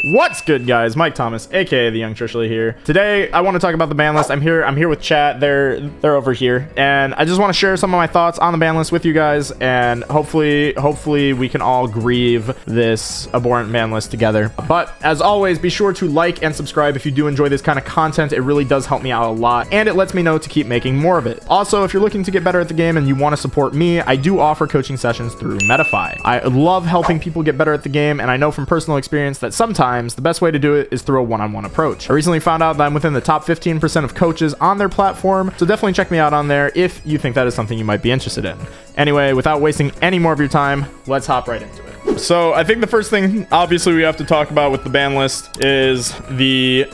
What's good, guys? Mike Thomas, aka the Young Trishly here. Today I want to talk about the ban list. I'm here with chat. They're over here, and I just want to share some of my thoughts on the ban list with you guys, and hopefully we can all grieve this abhorrent ban list together. But as always, be sure to like and subscribe if you do enjoy this kind of content. It really does help me out a lot, and it lets me know to keep making more of it. Also, if you're looking to get better at the game and you want to support me, I do offer coaching sessions through Medify. I love helping people get better at the game, and I know from personal experience that sometimes the best way to do it is through a one-on-one approach. I recently found out that I'm within the top 15% of coaches on their platform, so definitely check me out on there if you think that is something you might be interested in. Anyway, without wasting any more of your time, let's hop right into it. So I think the first thing obviously we have to talk about with the ban list is the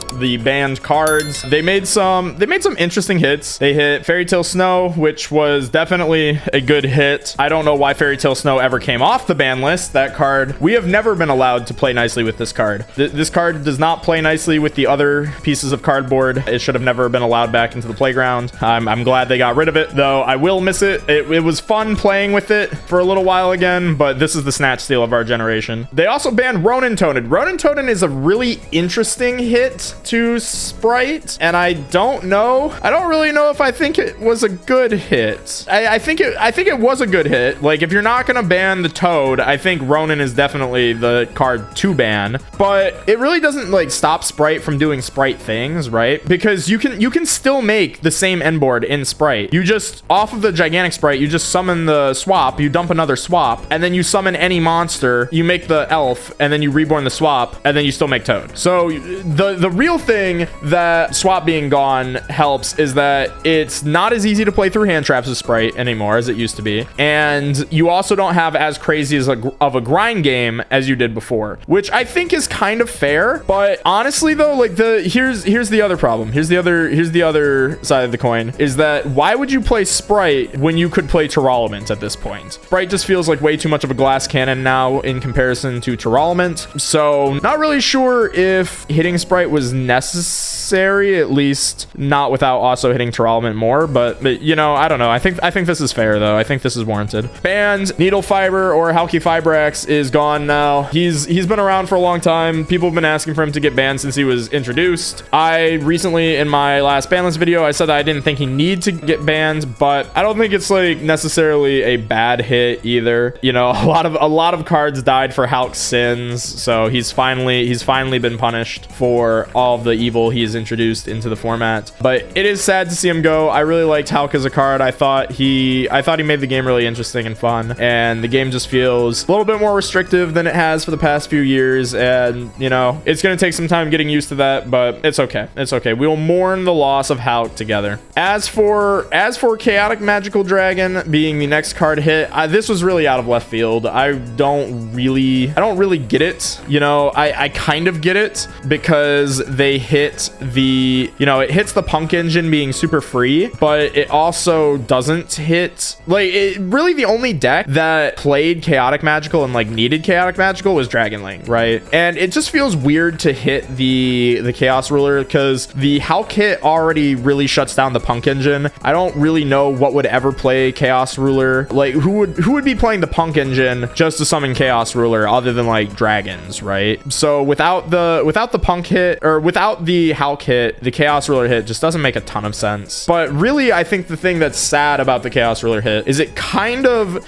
banned cards. They made some interesting hits. They hit Fairy Tale Snow, which was definitely a good hit. I don't know why Fairy Tale Snow ever came off the ban list. That card, we have never been allowed to play nicely with this card. This card does not play nicely with the other pieces of cardboard. It should have never been allowed back into the playground. I'm glad they got rid of it, though. I will miss it. It was fun playing with it for a little while again, but this is the snatch steal of our generation. They also banned Ronin Toaded. Ronin Toaded is a really interesting hit to Sprite, and I don't really know if I think it was a good hit. I think it was a good hit. Like, if you're not gonna ban the Toad, I think Ronin is definitely the card to ban, but it really doesn't like stop Sprite from doing Sprite things, right? Because you can still make the same end board in Sprite. You just, off of the gigantic Sprite, you just summon the swap, you dump another swap, and then you summon any monster, you make the elf, and then you reborn the swap, and then you still make Toad. So the real thing that swap being gone helps is that it's not as easy to play through hand traps with Sprite anymore as it used to be, and you also don't have as crazy as of a grind game as you did before, which I think is kind of fair. But honestly though, like, here's the other problem. Here's the other side of the coin, is that why would you play Sprite when you could play Terralement at this point? Sprite just feels like way too much of a glass cannon now in comparison to Terralement. So not really sure if hitting Sprite was necessary, at least not without also hitting Terralement more, but you know, I don't know. I think this is fair though. I think this is warranted. Banned Needle Fiber, or halqifibrax, is gone now. He's been around for a long time. People have been asking for him to get banned since he was introduced. I recently, in my last banlist video, I said that I didn't think he needed to get banned, but I don't think it's like necessarily a bad hit either. You know, a lot of cards died for Halq's sins, so he's finally been punished for all of the evil he's introduced into the format. But it is sad to see him go. I really liked Halq as a card. I thought he made the game really interesting and fun, and the game just feels a little bit more restrictive than it has for the past few years, and you know, it's gonna take some time getting used to that, but it's okay. It's okay. We will mourn the loss of Halq together. As for Chaotic Magical Dragon being the next card hit, this was really out of left field. I don't really get it. You know, I kind of get it because they hit it hits the Punk Engine being super free, but it also doesn't hit, like, really the only deck that played Chaotic Magical and like needed Chaotic Magical was Dragon Link, right? And it just feels weird to hit the Chaos Ruler because the Halq hit already really shuts down the Punk Engine. I don't really know what would ever play Chaos Ruler. Like, who would be playing the Punk Engine just to summon Chaos Ruler other than like dragons, right? So without the Punk hit, or without the Halq hit, the Chaos Ruler hit just doesn't make a ton of sense. But really, I think the thing that's sad about the Chaos Ruler hit is it kind of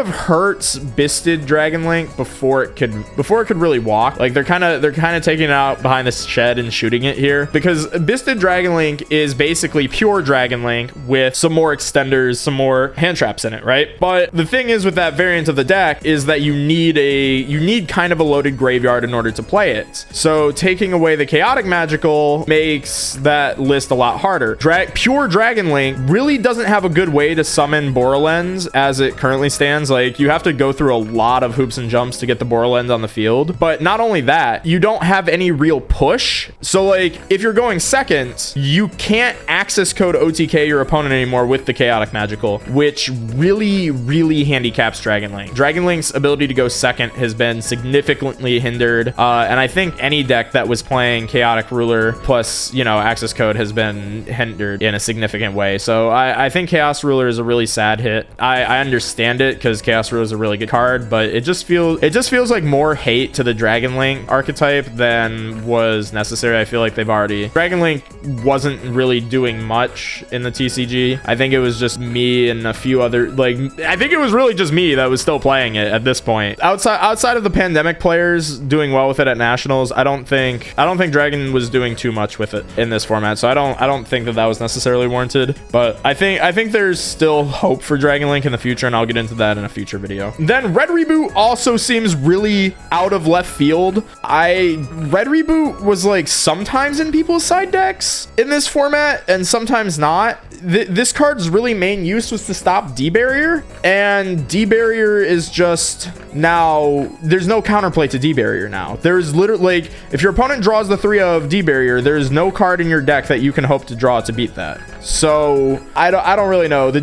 hurts Bisted Dragon Link before it could really walk. Like, they're kind of taking it out behind this shed and shooting it here, because Bisted Dragon Link is basically pure Dragon Link with some more extenders, some more hand traps in it, right? But the thing is with that variant of the deck is that you need kind of a loaded graveyard in order to play it. So taking away the Chaotic Magical makes that list a lot harder. Pure Dragon Link really doesn't have a good way to summon Borrelens as it currently stands. Like, you have to go through a lot of hoops and jumps to get the Borrelens on the field. But not only that, you don't have any real push. So like, if you're going second, you can't access code OTK your opponent anymore with the Chaotic Magical, which really handicaps Dragon Link. Dragon Link's ability to go second has been significantly hindered. And I think any deck that was playing Chaotic Ruler plus, you know, Access Code has been hindered in a significant way. So I think Chaos Ruler is a really sad hit. I understand it because Chaos Ruler is a really good card, but it just feels like more hate to the Dragon Link archetype than was necessary. I feel like Dragon Link wasn't really doing much in the TCG. I think it was just me and a few other, like, I think it was really just me that was still playing it at this point. Outside of the pandemic players doing well with it at Nationals, I don't think Dragon was doing too much with it in this format. So I don't think that was necessarily warranted, but I think there's still hope for Dragon Link in the future, and I'll get into that in a future video. Then Red Reboot also seems really out of left field. Red Reboot was like sometimes in people's side decks in this format and sometimes not. This card's really main use was to stop D-Barrier, and D-Barrier is just now, there's no counterplay to D-Barrier now. There's literally, like, if your opponent draws the 3 of D-Barrier, there's no card in your deck that you can hope to draw to beat that. So I don't really know. The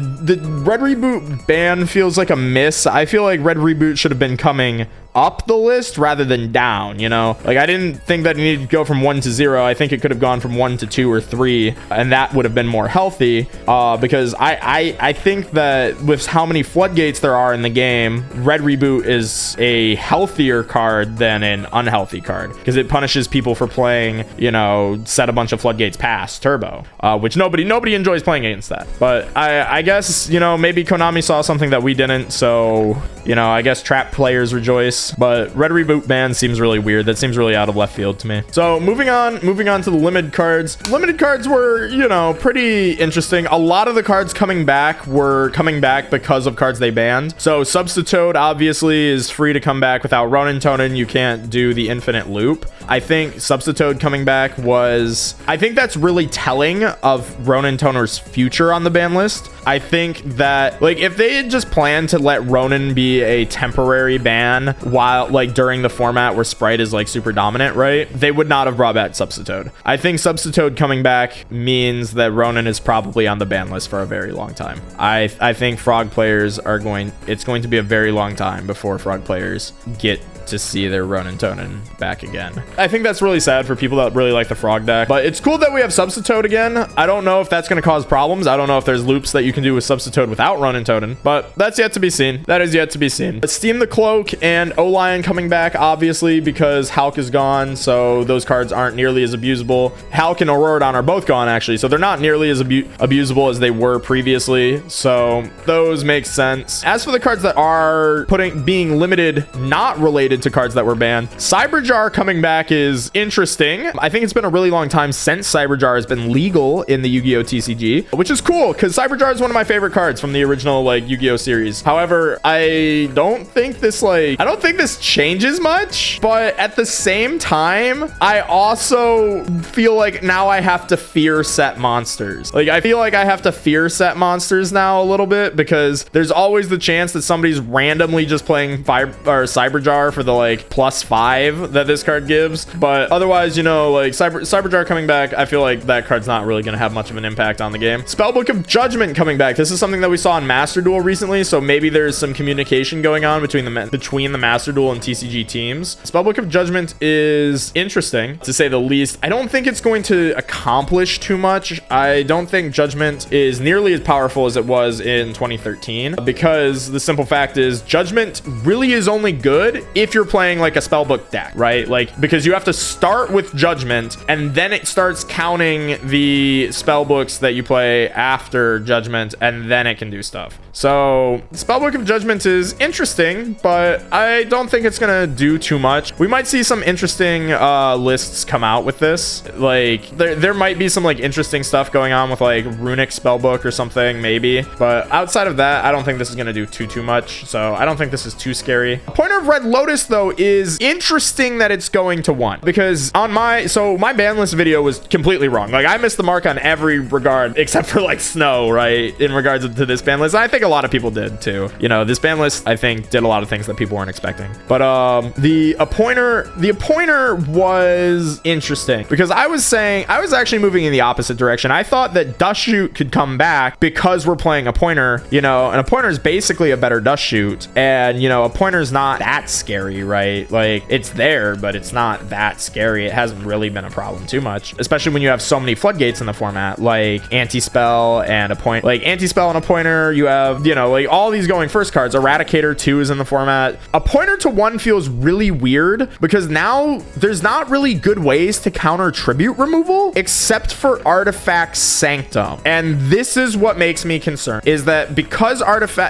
Red Reboot ban feels like a miss. I feel like Red Reboot should have been coming up the list rather than down, you know? Like, I didn't think that it needed to go from 1 to 0. I think it could have gone from 1 to 2 or 3, and that would have been more healthy, because I think that with how many floodgates there are in the game, Red Reboot is a healthier card than an unhealthy card, because it punishes people for playing, you know, set a bunch of floodgates past turbo, which nobody enjoys playing against that. But I guess, you know, maybe Konami saw something that we didn't, so, you know, I guess trap players rejoice. But Red Reboot ban seems really weird. That seems really out of left field to me. So moving on to the limited cards. Limited cards were, you know, pretty interesting. A lot of the cards coming back were coming back because of cards they banned. So Substitute obviously is free to come back without Ronin Tonin. You can't do the infinite loop. I think Substitute coming back I think that's really telling of Ronin Toner's future on the ban list. I think that, like, if they had just planned to let Ronin be a temporary ban while, like, during the format where Sprite is, like, super dominant, right, they would not have brought back Substitute. I think Substitute coming back means that Ronin is probably on the ban list for a very long time. I think Frog players it's going to be a very long time before Frog players get to see their Ronin Tonin back again. I think that's really sad for people that really like the Frog deck, but it's cool that we have Substitute again. I don't know if that's going to cause problems. I don't know if there's loops that you can do with Substitute without Ronin Tonin, but that's yet to be seen. That is yet to be seen. Steam the Cloak and O-Lion coming back, obviously, because Halq is gone, so those cards aren't nearly as abusable. Halq and Auroradon are both gone, actually, so they're not nearly as abusable as they were previously, so those make sense. As for the cards that are being limited, not related to cards that were banned, Cyberjar coming back is interesting. I think it's been a really long time since Cyberjar has been legal in the Yu-Gi-Oh TCG, which is cool because Cyberjar is one of my favorite cards from the original, like, Yu-Gi-Oh series. However, I don't think this changes much, but at the same time, I also feel like now I have to fear set monsters. Like, I feel like I have to fear set monsters now a little bit because there's always the chance that somebody's randomly just playing Cyberjar for the, like, +5 that this card gives. But otherwise, you know, like, Cyberjar coming back, I feel like that card's not really going to have much of an impact on the game. Spellbook of Judgment coming back. This is something that we saw in Master Duel recently, so maybe there's some communication going on between the Master Duel and TCG teams. Spellbook of Judgment is interesting, to say the least. I don't think it's going to accomplish too much. I don't think Judgment is nearly as powerful as it was in 2013, because the simple fact is Judgment really is only good if you're playing, like, a spellbook deck, right? Like, because you have to start with Judgment and then it starts counting the spellbooks that you play after Judgment, and then it can do stuff. So Spellbook of Judgment is interesting, but I don't think it's gonna do too much. We might see some interesting lists come out with this. Like, there might be some, like, interesting stuff going on with, like, Runic Spellbook or something, maybe, but outside of that, I don't think this is gonna do too much, so I don't think this is too scary. Pointer of Red Lotus, though, is interesting that it's going to 1, because on my ban list video was completely wrong. Like, I missed the mark on every regard except for, like, Snow, right, in regards to this ban list. I think think a lot of people did too. You know, this ban list, I think, did a lot of things that people weren't expecting. But the appointer was interesting because I was actually moving in the opposite direction. I thought that Dust Shoot could come back because we're playing a pointer, you know, and a pointer is basically a better Dust Shoot. And, you know, a pointer is not that scary, right? Like, it's there, but it's not that scary. It hasn't really been a problem too much, especially when you have so many floodgates in the format, like anti-spell and a point, like anti-spell and a pointer. You have, you know, like all these going first cards. Eradicator 2 is in the format. A pointer to 1 feels really weird because now there's not really good ways to counter tribute removal except for Artifact Sanctum. And this is what makes me concerned, is that because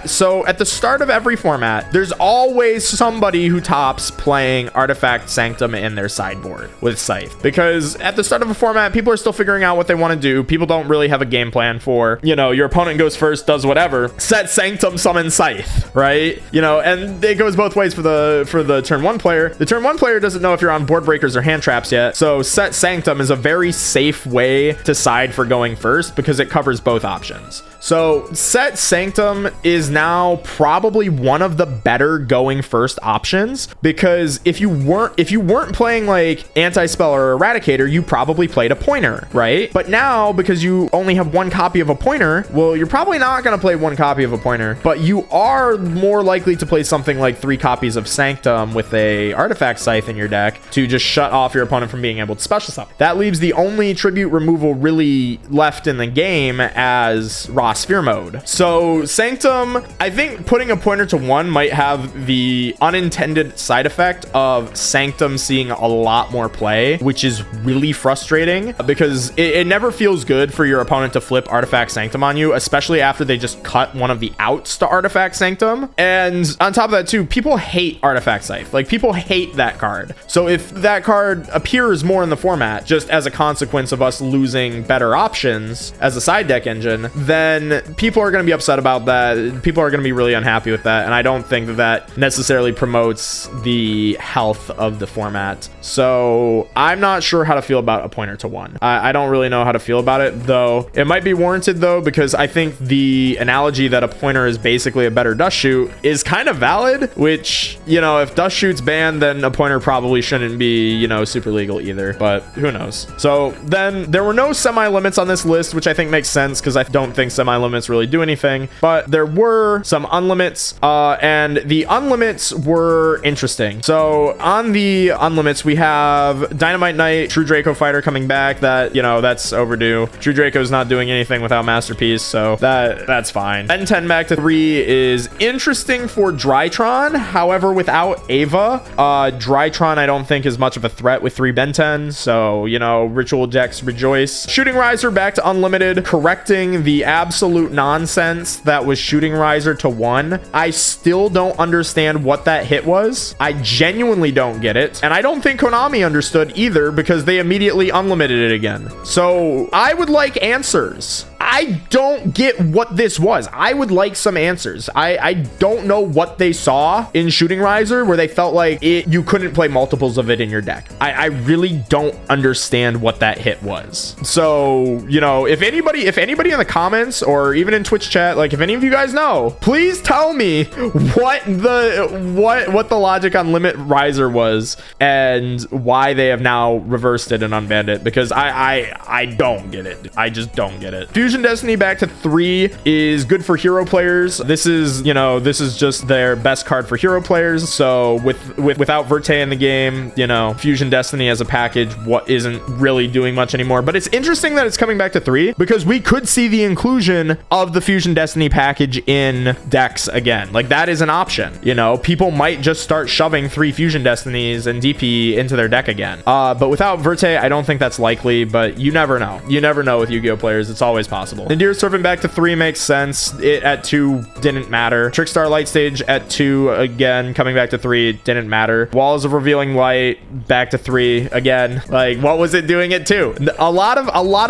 so at the start of every format, there's always somebody who tops playing Artifact Sanctum in their sideboard with Scythe, because at the start of a format, people are still figuring out what they want to do. People don't really have a game plan for, you know, your opponent goes first, does whatever, set Sanctum, summon Scythe, right? You know, and it goes both ways for the turn 1 player. The turn 1 player doesn't know if you're on board breakers or hand traps yet, so set Sanctum is a very safe way to side for going first because it covers both options. So set Sanctum is now probably one of the better going first options, because if you weren't playing like anti-spell or eradicator, you probably played a pointer, right? But now, because you only have 1 copy of a pointer, well, you're probably not going to play 1 copy of a pointer, but you are more likely to play something like 3 copies of Sanctum with a Artifact Scythe in your deck to just shut off your opponent from being able to special summon. That leaves the only tribute removal really left in the game as raw sphere mode. So Sanctum, I think putting a pointer to 1 might have the unintended side effect of Sanctum seeing a lot more play, which is really frustrating because it never feels good for your opponent to flip Artifact Sanctum on you, especially after they just cut one of the outs to Artifact Sanctum. And on top of that too, people hate Artifact Scythe. Like, people hate that card. So if that card appears more in the format just as a consequence of us losing better options as a side deck engine, then people are going to be upset about that. People are going to be really unhappy with that. And I don't think that that necessarily promotes the health of the format. So I'm not sure how to feel about a pointer to 1. I don't really know how to feel about it, though. It might be warranted, though, because I think the analogy that a pointer is basically a better Dust Shoot is kind of valid, which, you know, if Dust Shoot's banned, then a pointer probably shouldn't be, you know, super legal either, but who knows. So then there were no semi-limits on this list, which I think makes sense because I don't think semi-limits really do anything, but there were some unlimits, and the unlimits were interesting. So on the unlimits, we have Dynamite Knight, True Draco Fighter coming back. That, you know, that's overdue. True Draco's not doing anything without Masterpiece, so that's fine. Ben 10 back to 3 is interesting for Drytron. However, without Ava, Drytron I don't think is much of a threat with 3 Ben 10, so, you know, Ritual decks rejoice. Shooting Riser back to unlimited, correcting the absolute nonsense that was Shooting Riser to 1. I still don't understand what that hit was. I genuinely don't get it, and I don't think Konami understood either because they immediately unlimited it again. So I would like answers. I don't get what this was. I would like some answers. I don't know what they saw in Shooting Riser where they felt like you couldn't play multiples of it in your deck. I really don't understand what that hit was. So, you know, if anybody in the comments or even in Twitch chat, like if any of you guys know, please tell me what the logic on Limit Riser was and why they have now reversed it and unbanned it, because I don't get it. I just don't get it. Fusion Destiny back to 3 is good for hero players. This is, you know, this is just their best card for hero players. So without Verte in the game, you know, Fusion Destiny as a package isn't really doing much anymore. But it's interesting that it's coming back to 3 because we could see the inclusion of the Fusion Destiny package in decks again. Like, that is an option. You know, people might just start shoving 3 Fusion Destinies and DP into their deck again. But without Verte, I don't think that's likely, but you never know. You never know with Yu-Gi-Oh players. It's always possible. Nadir Servant back to 3 makes sense. It at 2 didn't matter. Trickstar Light Stage at 2 again, coming back to 3 didn't matter. Walls of Revealing Light back to 3 again. Like, what was it doing at 2? A lot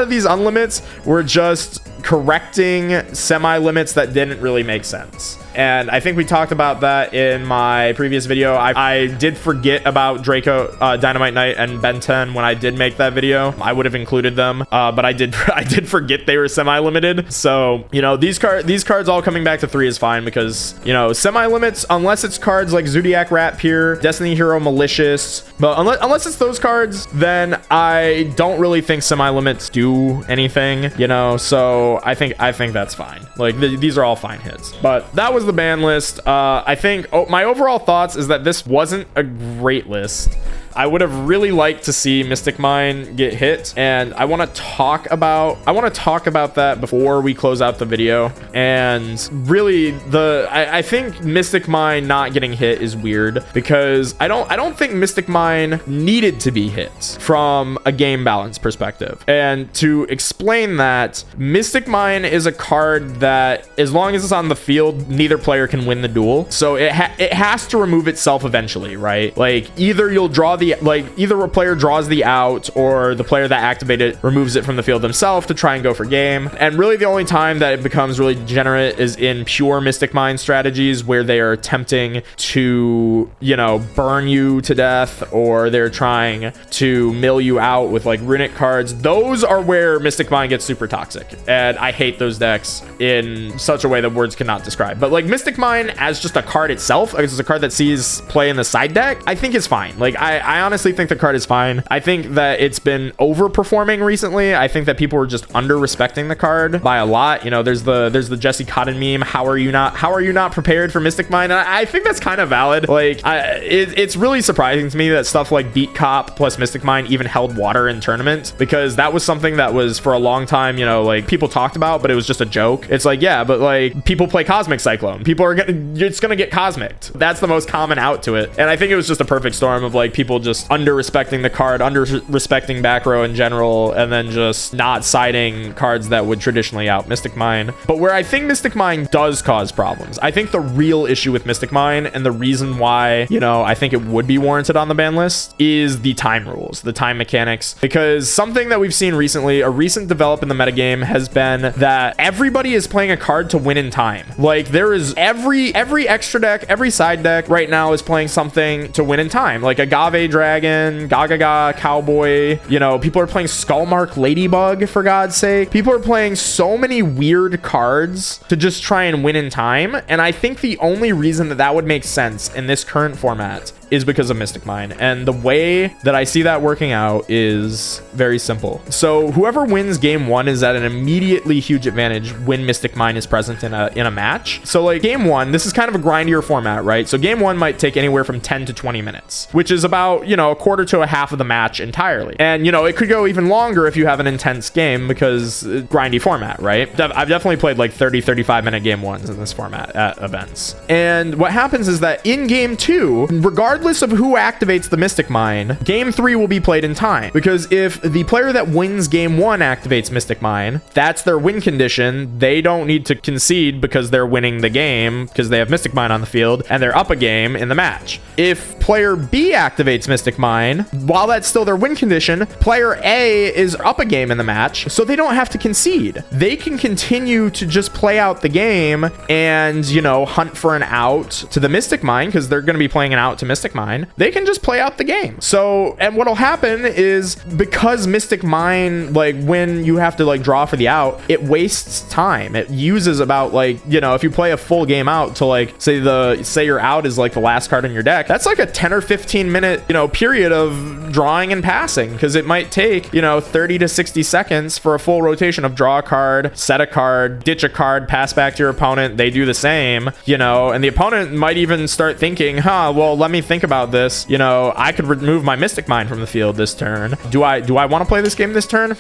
of these unlimits were just correcting semi-limits that didn't really make sense. And I think we talked about that in my previous video. I did forget about Draco, Dynamite Knight, and Ben 10 when I did make that video. I would have included them, but I did forget they were semi-limited. So, you know, these cards all coming back to 3 is fine because, you know, semi-limits, unless it's cards like Zodiac Rapier, Destiny Hero Malicious, but unless it's those cards, then I don't really think semi-limits do anything, you know, so I think that's fine. Like, these are all fine hits. But that was the ban list. I think my overall thoughts is that this wasn't a great list. I would have really liked to see Mystic Mine get hit, and I want to talk about that before we close out the video. And really, I think Mystic Mine not getting hit is weird because I don't think Mystic Mine needed to be hit from a game balance perspective. And to explain that, Mystic Mine is a card that, as long as it's on the field, neither player can win the duel. So it has to remove itself eventually, right? Like, either you'll draw either a player draws the out or the player that activated it removes it from the field themselves to try and go for game. And really the only time that it becomes really degenerate is in pure Mystic Mine strategies where they are attempting to, you know, burn you to death, or they're trying to mill you out with like runic cards. Those are where Mystic Mine gets super toxic, and I hate those decks in such a way that words cannot describe. But like Mystic Mine as just a card itself, as a card that sees play in the side deck, I think is fine. Like I honestly think the card is fine. I think that it's been overperforming recently. I think that people were just under respecting the card by a lot. You know, there's the Jesse Cotton meme. How are you not prepared for Mystic Mine? And I think that's kind of valid. Like, it's really surprising to me that stuff like Beat Cop plus Mystic Mine even held water in tournament, because that was something that was for a long time, you know, like people talked about, but it was just a joke. It's like, yeah, but like people play Cosmic Cyclone. It's gonna get cosmicked. That's the most common out to it. And I think it was just a perfect storm of like people just under respecting the card, under respecting back row in general, and then just not siding cards that would traditionally out Mystic Mine. But where I think Mystic Mine does cause problems, I think the real issue with Mystic Mine, and the reason why, you know, I think it would be warranted on the ban list, is the time rules, the time mechanics. Because something that we've seen recently, a recent develop in the metagame, has been that everybody is playing a card to win in time. Like, there is every extra deck, every side deck right now is playing something to win in time. Like Agave Dragon, Gagaga Cowboy, you know, people are playing Skullmark Ladybug, for God's sake. People are playing so many weird cards to just try and win in time. And I think the only reason that would make sense in this current format is because of Mystic Mine. And the way that I see that working out is very simple. So whoever wins game 1 is at an immediately huge advantage when Mystic Mine is present in a match. So like game 1, this is kind of a grindier format, right? So game 1 might take anywhere from 10 to 20 minutes, which is about, you know, a quarter to a half of the match entirely. And, you know, it could go even longer if you have an intense game, because grindy format, right? I've definitely played like 35 minute game 1s in this format at events. And what happens is that in game 2, regardless of who activates the Mystic Mine, game 3 will be played in time. Because if the player that wins game 1 activates Mystic Mine, that's their win condition. They don't need to concede because they're winning the game, because they have Mystic Mine on the field and they're up a game in the match. If player B activates Mystic Mine, while that's still their win condition, player A is up a game in the match, so they don't have to concede. They can continue to just play out the game and, you know, hunt for an out to the Mystic Mine, because they're going to be playing an out to Mystic Mine. They can just play out the game. So, and what'll happen is, because Mystic Mine, like when you have to like draw for the out, it wastes time. It uses about, like, you know, if you play a full game out to like say your out is like the last card in your deck, that's like a 10 or 15 minute, you know, period of drawing and passing, because it might take, you know, 30 to 60 seconds for a full rotation of draw a card, set a card, ditch a card, pass back to your opponent. They do the same, you know, and the opponent might even start thinking, well, let me think about this. You know, I could remove my Mystic Mine from the field this turn. Do I want to play this game this turn?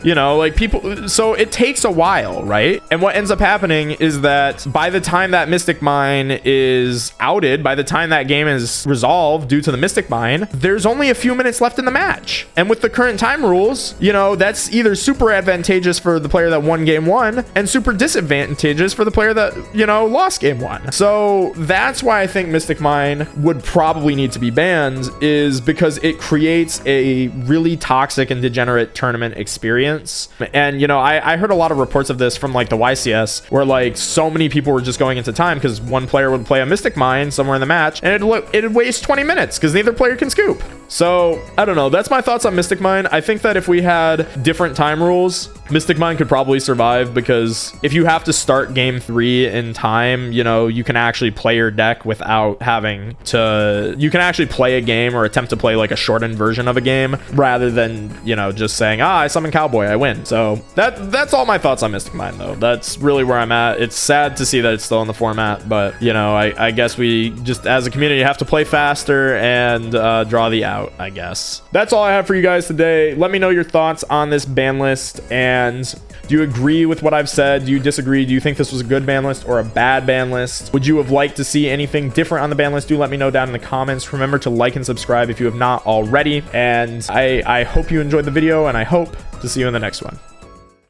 You know, like people, so it takes a while, right? And what ends up happening is that by the time that Mystic Mine is outed, by the time that game is resolved due to the Mystic Mine, there's only a few minutes left in the match. And with the current time rules, you know, that's either super advantageous for the player that won game 1 and super disadvantageous for the player that, you know, lost game 1. So that's why I think Mystic Mine Mine would probably need to be banned is because it creates a really toxic and degenerate tournament experience. And, you know, I heard a lot of reports of this from like the YCS where like so many people were just going into time because one player would play a Mystic Mine somewhere in the match and it'd waste 20 minutes because neither player can scoop. So I don't know. That's my thoughts on Mystic Mine. I think that if we had different time rules, Mystic Mine could probably survive, because if you have to start game 3 in time, you know, you can actually play your deck without having to, you can actually play a game or attempt to play like a shortened version of a game rather than, you know, just saying, I summon Cowboy, I win. So that's all my thoughts on Mystic Mine though. That's really where I'm at. It's sad to see that it's still in the format, but you know, I guess we just as a community have to play faster and draw the out, I guess. That's all I have for you guys today. Let me know your thoughts on this ban list, and do you agree with what I've said? Do you disagree? Do you think this was a good ban list or a bad ban list? Would you have liked to see anything different on the ban list? Do let me know down in the comments. Remember to like and subscribe if you have not already. And I hope you enjoyed the video, and I hope to see you in the next one.